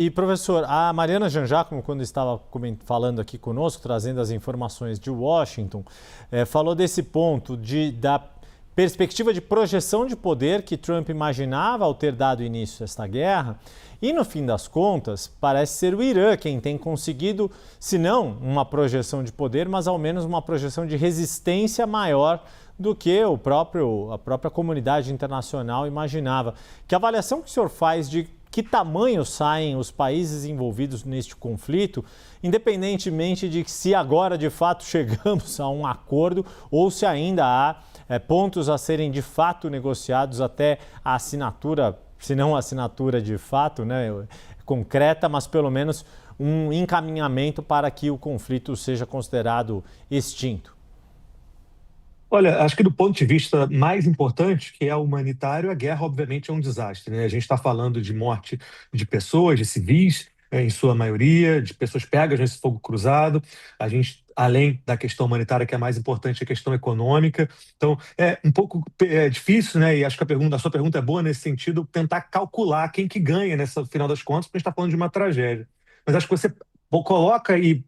E, professor, a Mariana Jangiacomo, quando estava falando aqui conosco, trazendo as informações de Washington, falou desse ponto da perspectiva de projeção de poder que Trump imaginava ao ter dado início a esta guerra. E, no fim das contas, parece ser o Irã quem tem conseguido, se não uma projeção de poder, mas ao menos uma projeção de resistência maior do que a própria comunidade internacional imaginava. Que avaliação que o senhor faz de que tamanho saem os países envolvidos neste conflito, independentemente de se agora de fato chegamos a um acordo ou se ainda há pontos a serem de fato negociados até a assinatura, se não a assinatura de fato, né, concreta, mas pelo menos um encaminhamento para que o conflito seja considerado extinto? Olha, acho que do ponto de vista mais importante, que é o humanitário, a guerra obviamente é um desastre, né? A gente está falando de morte de pessoas, de civis, em sua maioria, de pessoas pegas nesse fogo cruzado. A gente, além da questão humanitária, que é mais importante, a questão econômica. Então, é um pouco difícil, né? E acho que a sua pergunta é boa nesse sentido, tentar calcular quem que ganha nessa final das contas, porque a gente está falando de uma tragédia. Mas acho que você coloca aí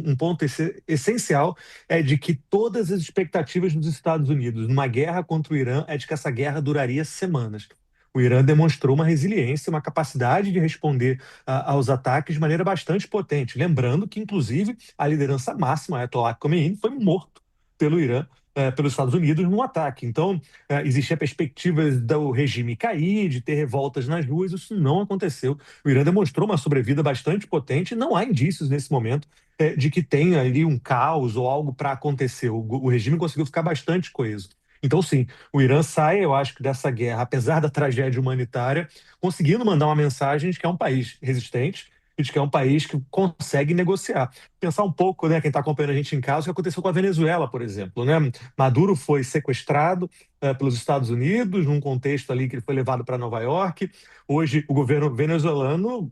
um ponto essencial é de que todas as expectativas dos Estados Unidos numa guerra contra o Irã é de que essa guerra duraria semanas. O Irã demonstrou uma resiliência, uma capacidade de responder aos ataques de maneira bastante potente. Lembrando que, inclusive, a liderança máxima, Ayatollah Khomeini, foi morto pelo Irã, pelos Estados Unidos, num ataque. Então, existia a perspectiva do regime cair, de ter revoltas nas ruas. Isso não aconteceu. O Irã demonstrou uma sobrevida bastante potente e não há indícios nesse momento de que tenha ali um caos ou algo para acontecer. O regime conseguiu ficar bastante coeso. Então, sim, o Irã sai, eu acho que dessa guerra, apesar da tragédia humanitária, conseguindo mandar uma mensagem de que é um país resistente e de que é um país que consegue negociar. Pensar um pouco, né, quem está acompanhando a gente em casa, o que aconteceu com a Venezuela, por exemplo, né? Maduro foi sequestrado pelos Estados Unidos, num contexto ali que ele foi levado para Nova York. Hoje, o governo venezuelano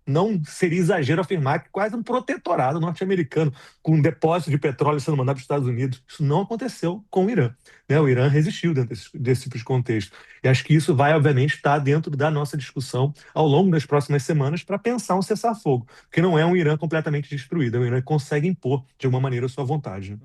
não seria exagero afirmar que quase um protetorado norte-americano, com um depósito de petróleo sendo mandado para os Estados Unidos. Isso não aconteceu com o Irã, né? O Irã resistiu dentro desse tipo de contexto. E acho que isso vai, obviamente, estar dentro da nossa discussão ao longo das próximas semanas para pensar um cessar-fogo, porque não é um Irã completamente destruído, é um Irã que consegue impor, de alguma maneira, a sua vontade, né?